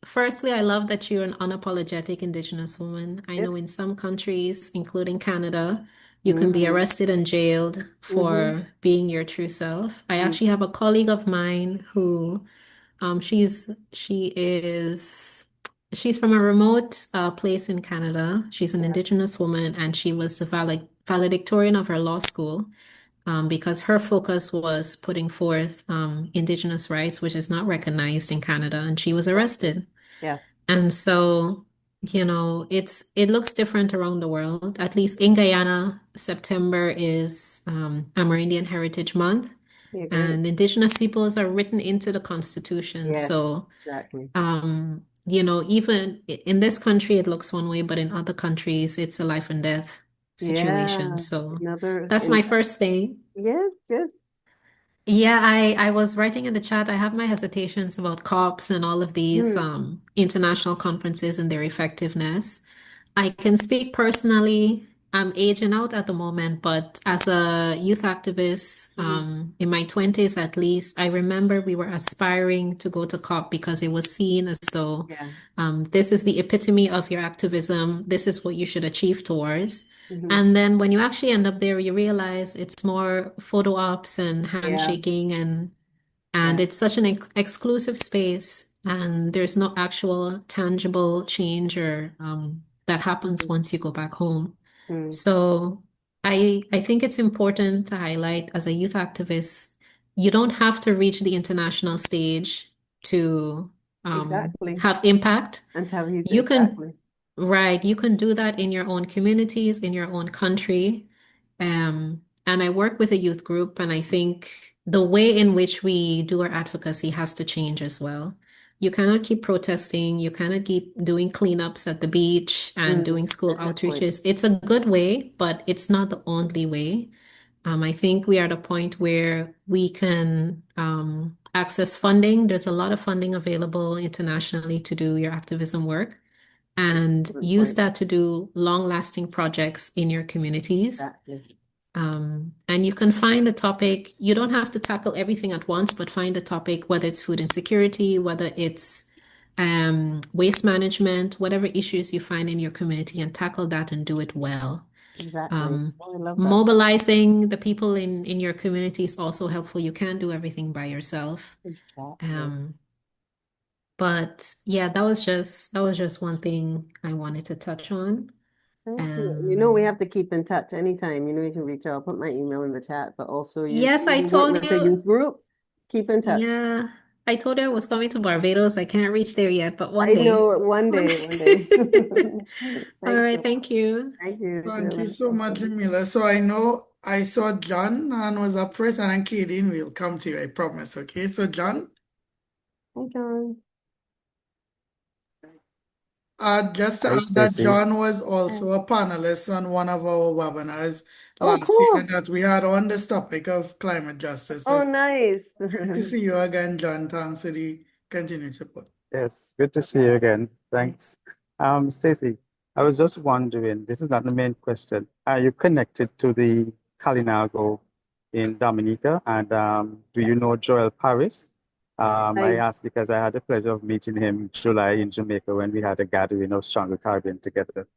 firstly, I love that you're an unapologetic Indigenous woman. I Yes. know in some countries, including Canada, you can be Mm-hmm. arrested and jailed Mm-hmm. for being your true self. I actually have a colleague of mine who, she's from a remote place in Canada. She's an Yeah. Indigenous woman and she was the valedictorian of her law school because her focus was putting forth Indigenous rights, which is not recognized in Canada, and she was Exactly. arrested. Yeah. And so, it looks different around the world. At least in Guyana, September is Amerindian Heritage Month, Yeah. Great. and Indigenous peoples are written into the Constitution. Yes. So, Exactly. even in this country, it looks one way, but in other countries, it's a life and death situation. Yeah. So Another that's in my first thing. yes, yes. Yeah, I was writing in the chat. I have my hesitations about COPs and all of these Hmm. international conferences and their effectiveness. I can speak personally. I'm aging out at the moment, but as a youth activist, in my 20s at least, I remember we were aspiring to go to COP because it was seen as though Yeah. this is the epitome of your activism. This is what you should achieve towards. Mhm. And then when you actually end up there, you realize it's more photo ops and Yeah. handshaking and Yeah. it's such an exclusive space, and there's no actual tangible change or that happens once you go back home. Mm. So I think it's important to highlight as a youth activist, you don't have to reach the international stage to Exactly. have impact. And tell you You can, exactly. right, you can do that in your own communities, in your own country. And I work with a youth group, and I think the way in which we do our advocacy has to change as well. You cannot keep protesting. You cannot keep doing cleanups at the beach and doing school That's a good point. outreaches. It's a good way, but it's not the only way. I think we are at a point where we can access funding. There's a lot of funding available internationally to do your activism work and Good use point. that to do long-lasting projects in your communities. Exactly. And you can find a topic. You don't have to tackle everything at once, but find a topic, whether it's food insecurity, whether it's waste management, whatever issues you find in your community, and tackle that and do it well. Exactly. Um, Oh, I love that. Mobilizing the people in your community is also helpful. You can't do everything by yourself. Exactly. Um, but yeah, that was just one thing I wanted to touch on. Thank you. You know, we Um, have to keep in touch anytime. You know, you can reach out. I'll put my email in the chat, but also you yes, I work told with a you. youth group. Keep in touch. Yeah, I told you I was coming to Barbados. I can't reach there yet, but one I day. know one One day, day. one day. All Thanks right, so much. thank you. Thank you, Thank you Jamila. so much, Jamila. So I know I saw John and was up first, and then Katie will come to you, I promise. Okay, so John, Hi, John. just to Hi, add that Stacey. John was Hi. also a panelist on one of our webinars Oh, last year cool. that we had on this topic of climate justice. So Oh, nice. good to see you again, John. Thanks for the continued support. Yes, good to see you again. Thanks. Stacey, I was just wondering, this is not the main question. Are you connected to the Kalinago in Dominica? And do you know Joel Paris? I I asked because I had the pleasure of meeting him in July in Jamaica when we had a gathering of Stronger Caribbean together.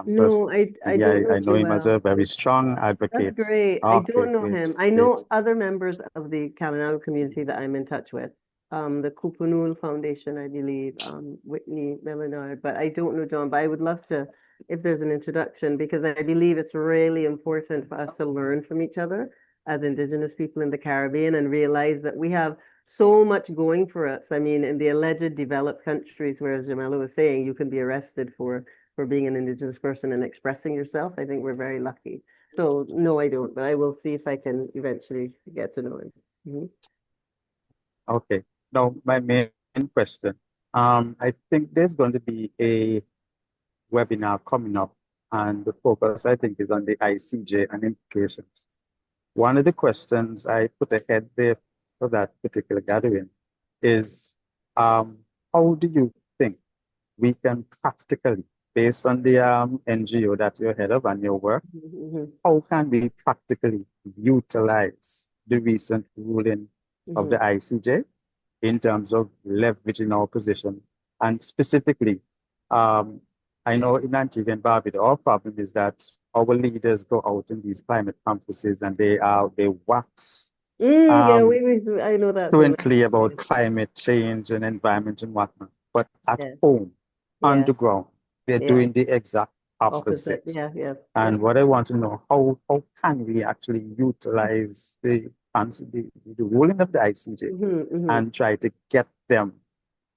no, I Personally, don't know I know him as Joel. a very strong That's advocate. great. I Okay, don't know him. great, I great. know other members of the Kalinau community that I'm in touch with. The Kupunul Foundation, I believe, Whitney Melinard, but I don't know John. But I would love to, if there's an introduction, because I believe it's really important for us to learn from each other as Indigenous people in the Caribbean and realize that we have so much going for us. I mean, in the alleged developed countries, whereas Jamila was saying, you can be arrested for being an Indigenous person and expressing yourself. I think we're very lucky. So no, I don't, but I will see if I can eventually get to know him. Mhm. Okay. Now, my main question. I think there's going to be a webinar coming up, and the focus, I think, is on the ICJ and implications. One of the questions I put ahead there for that particular gathering is, how do you think we can practically, based on the NGO that you're head of and your work, Mhm. how can we practically utilize the recent ruling of Mhm. the ICJ in terms of leveraging our position? And specifically, um, I know in Antigua and Barbuda, our problem is that our leaders go out in these climate conferences and they wax Yeah, um, I know that feeling. fluently about climate change and environment and whatnot. But at Yeah, home, on yeah, the ground, they're yeah. doing the exact Opposite. opposite. Yeah, yeah, yeah. And what I want to know, how can we actually utilize the ruling of the ICJ Hmm. and try to get them,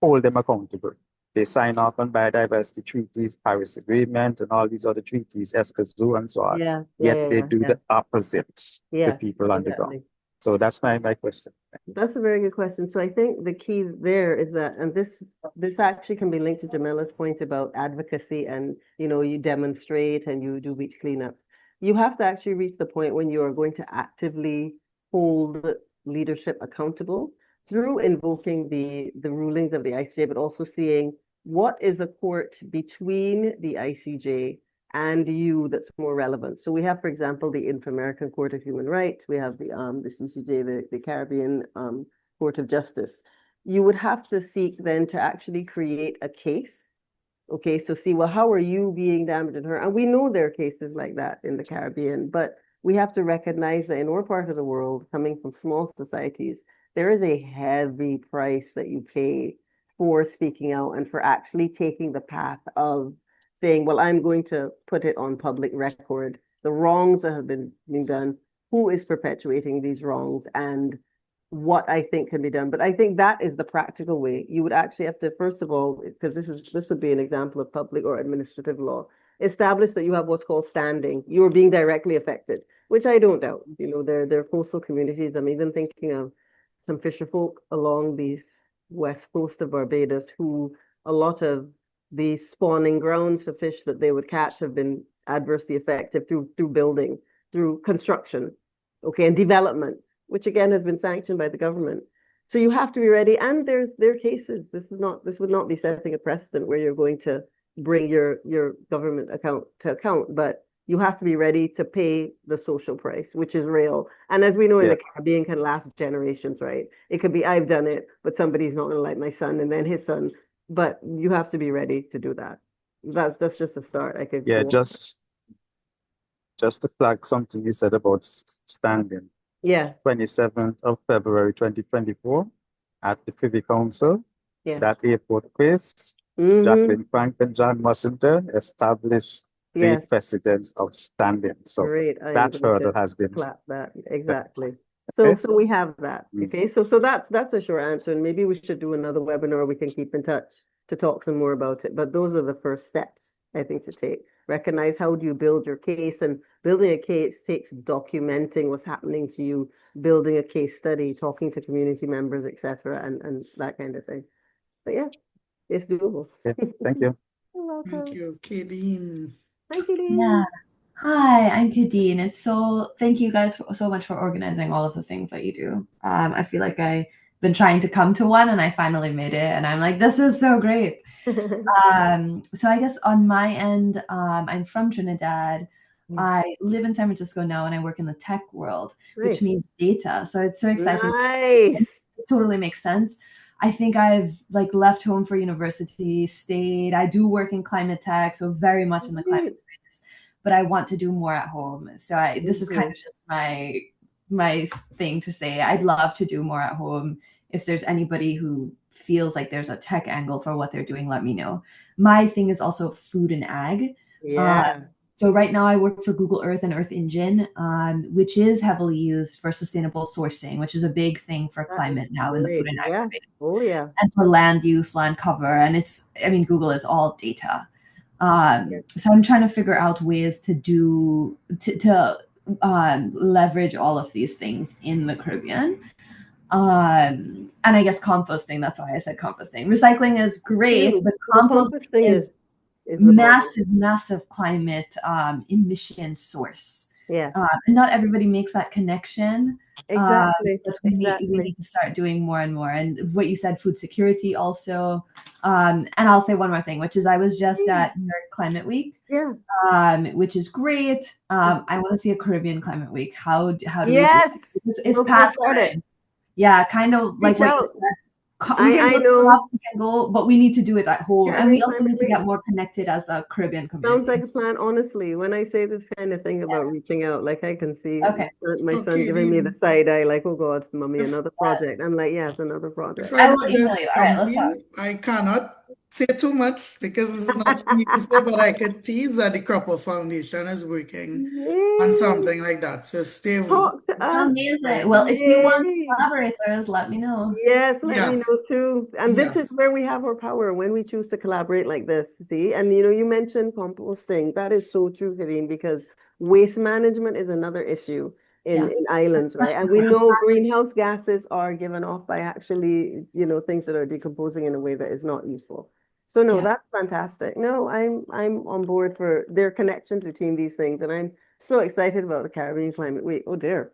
hold them accountable? They sign off on biodiversity treaties, Paris Agreement, and all these other treaties, ESCAZU and so on. Yeah, yeah, Yet yeah, they yeah, do yeah. the opposite to Yeah, people on the ground. exactly. So that's my question. That's a very good question. So I think the key there is that, and this actually can be linked to Jamila's point about advocacy and, you demonstrate and you do beach cleanup. You have to actually reach the point when you are going to actively hold leadership accountable through invoking the rulings of the ICJ, but also seeing what is a court between the ICJ and you that's more relevant. So we have, for example, the Inter-American Court of Human Rights. We have the CCJ, the Caribbean Court of Justice. You would have to seek then to actually create a case. Okay, so see, well, how are you being damaged and hurt? And we know there are cases like that in the Caribbean, but we have to recognize that in our part of the world, coming from small societies, there is a heavy price that you pay for speaking out and for actually taking the path of saying, well, I'm going to put it on public record, the wrongs that have been being done, who is perpetuating these wrongs, and what I think can be done. But I think that is the practical way. You would actually have to, first of all, because this would be an example of public or administrative law, establish that you have what's called standing. You are being directly affected, which I don't doubt. You know, there are coastal communities. I'm even thinking of some fisher folk along the west coast of Barbados who a lot of the spawning grounds for fish that they would catch have been adversely affected through building, through construction, okay, and development, which again has been sanctioned by the government. So you have to be ready. And there are cases. This would not be setting a precedent where you're going to bring your government account to account, but you have to be ready to pay the social price, which is real. And as we know in the Caribbean can last generations, right? It could be I've done it, but somebody's not going to like my son and then his son. But you have to be ready to do that. That's just a start. I could just to flag something you said about standing. Yeah. 27th of February 2024 at the Privy Council. Yeah. That airport quiz, Jacqueline Frank and John Mussenter established the precedence of standing. So great. that hurdle has been clap that. Exactly. So we have that. Okay. So that's a short answer. And maybe we should do another webinar. We can keep in touch to talk some more about it. But those are the first steps, I think, to take. Recognize how do you build your case, and building a case takes documenting what's happening to you, building a case study, talking to community members, etc., and that kind of thing. But yeah, it's doable. Okay, thank you. You're welcome. Thank you, Kadeen. Hi, Kadeen. Yeah. Hi, I'm Kadeen. Thank you guys so much for organizing all of the things that you do. I feel like I've been trying to come to one and I finally made it, and I'm like, this is so great. So I guess on my end, I'm from Trinidad. I live in San Francisco now and I work in the tech world, which means data. So it's so exciting. Nice. It totally makes sense. I think I've left home for university, stayed. I do work in climate tech, so very much in the climate space, but I want to do more at home. So this is kind of just my thing to say. I'd love to do more at home. If there's anybody who feels like there's a tech angle for what they're doing, let me know. My thing is also food and ag. Yeah. So right now I work for Google Earth and Earth Engine, which is heavily used for sustainable sourcing, which is a big thing for climate now in the food and ag space. Oh yeah. And for land use, land cover. And Google is all data. So I'm trying to figure out ways to leverage all of these things in the Caribbean. And I guess composting, that's why I said composting. Recycling is great, but composting is massive climate emission source. Yeah. And not everybody makes that connection. Exactly. But we need to start doing more and more. And what you said, food security also. And I'll say one more thing, which is I was just at New York Climate Week, which is great. I want to see a Caribbean Climate Week. How do we do it? It's past time. Yeah, kind of like what you said. I know. We can go, but we need to do it at home. And we also need to get more connected as a Caribbean community. Sounds like a plan, honestly. When I say this kind of thing about reaching out, like I can see my son giving me the side eye, like, oh God, mommy, another project. I'm like, yes, another project. I will email you. All right, let's talk. I cannot say too much because this is not for me to say, but I could tease that the Cropper Foundation is working on something like that. So stay with me. Amazing. Well, if you want collaborators, let me know. Yes, let me know too. And this is where we have our power when we choose to collaborate like this. See, and you mentioned composting. That is so true, Kadeen, because waste management is another issue in islands, right? And we know greenhouse gases are given off by actually, things that are decomposing in a way that is not useful. So no, that's fantastic. No, I'm on board for their connections between these things, and I'm so excited about the Caribbean Climate Week. Oh dear.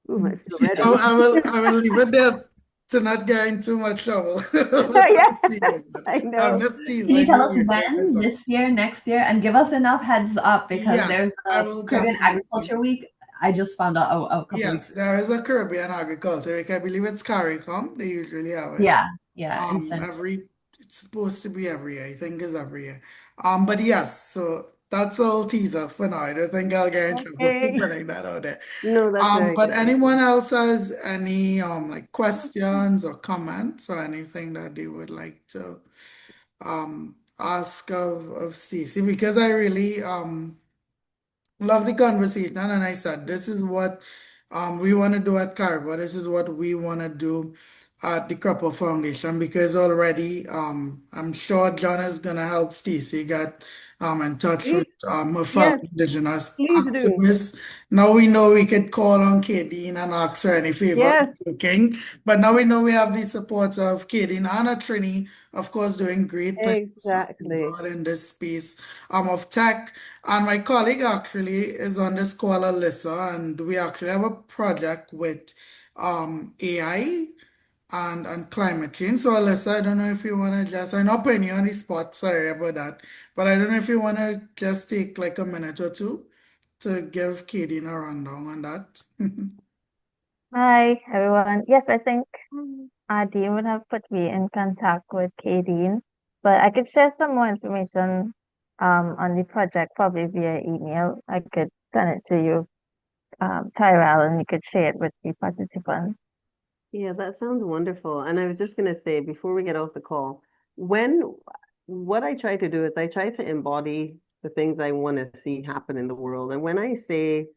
Ooh, I feel ready. I will leave it there to not get in too much trouble. Yeah, I I'm know. just Can you teasing tell us you. when, this year, next year, and give us enough heads up because there's Yes, I the will Caribbean definitely. Agriculture Week. I just found out a couple Yes, weeks ago. there is a Caribbean Agriculture Week. I believe it's CARICOM. They usually have it. Yeah, yeah, instant. It's supposed to be every year. I think it's every year. But yes, so that's all teaser for now. I don't think I'll get in trouble for Okay. putting that out there. No, that's very But good. Thank anyone you. else has any like questions or comments or anything that they would like to ask of Stacey? Because I really love the conversation, and I said, this is what we want to do at Cari-Bois. This is what we want to do at the Couple Foundation because already I'm sure John is going to help Stacey get in touch with Please, her fellow yes, Indigenous please do. activists. Now we know we could call on Kadeen and ask her any favor Yes, cooking, but now we know we have the support of Kadeen and Trini, of course, doing great things exactly. abroad in this space of tech. And my colleague actually is on this call, Alyssa, and we actually have a project with AI and climate change. So Alyssa, I don't know if you want to just, I'm not putting you on the spot, sorry about that, but I don't know if you want to just take like a minute or two to give Katie a rundown on that. Hi, everyone. Yes, I think Dean would have put me in contact with Kadeen, but I could share some more information on the project probably via email. I could send it to you, Tyrell, and you could share it with the participants. Yeah, that sounds wonderful. And I was just going to say before we get off the call, what I try to do is I try to embody the things I want to see happen in the world. And when I say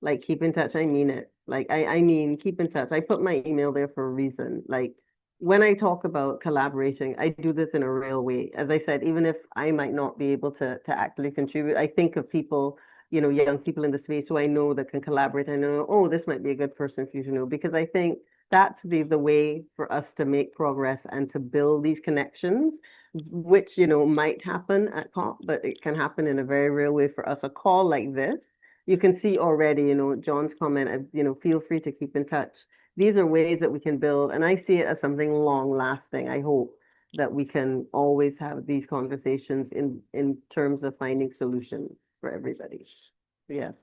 like keep in touch, I mean it. Like I mean keep in touch. I put my email there for a reason. Like when I talk about collaborating, I do this in a real way. As I said, even if I might not be able to actually contribute, I think of people, young people in the space who I know that can collaborate. I know, oh, this might be a good person for you to know because I think that's the way for us to make progress and to build these connections, which, might happen at COP, but it can happen in a very real way for us. A call like this, you can see already, John's comment, feel free to keep in touch. These are ways that we can build, and I see it as something long lasting. I hope that we can always have these conversations in terms of finding solutions for everybody. Yes.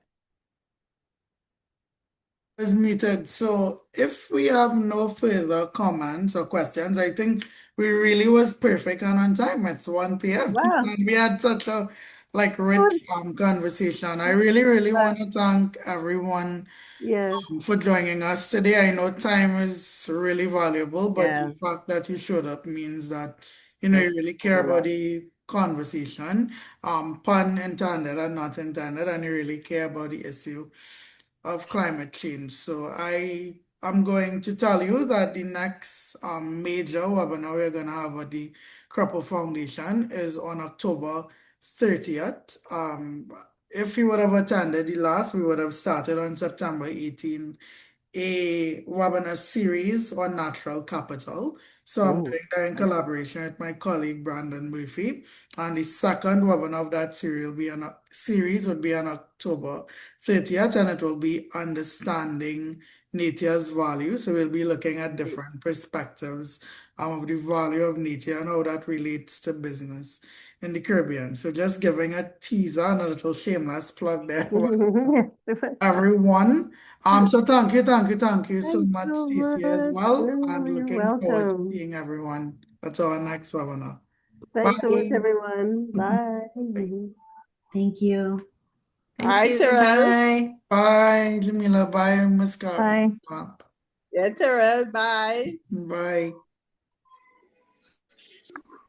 Is muted. So if we have no further comments or questions, I think we really was perfect and on time. It's 1 p.m. Wow. And we had such a rich Good. conversation. I really, really want to thank everyone Yes. for joining us today. I know time is really valuable, but Yeah. the fact that you showed up means that you That's really a care about lot. the conversation, pun intended and not intended, and you really care about the issue of climate change. So I am going to tell you that the next major webinar we're going to have at the Crupper Foundation is on October 30th. If you would have attended the last, we would have started on September 18th a webinar series on natural capital. So I'm Oh, doing that in collaboration with my colleague Brandon Murphy. And the second webinar of that series would be on October 30th, and it will be understanding nature's value. So we'll be looking at different perspectives of the value of nature and how that relates to business in the Caribbean. So just giving a teaser and a little shameless plug there. Everyone. So thank you so thanks much, so Stacey, as much. well, No, and you're looking forward to welcome. seeing everyone at our next webinar. Thanks so much, Bye. everyone. Bye. Bye. Thank you. Thank Hi, you. Tyrell. Bye. Bye, Jamila. Bye, Miss Carter. Bye. Yeah, Tyrell. Bye. Bye.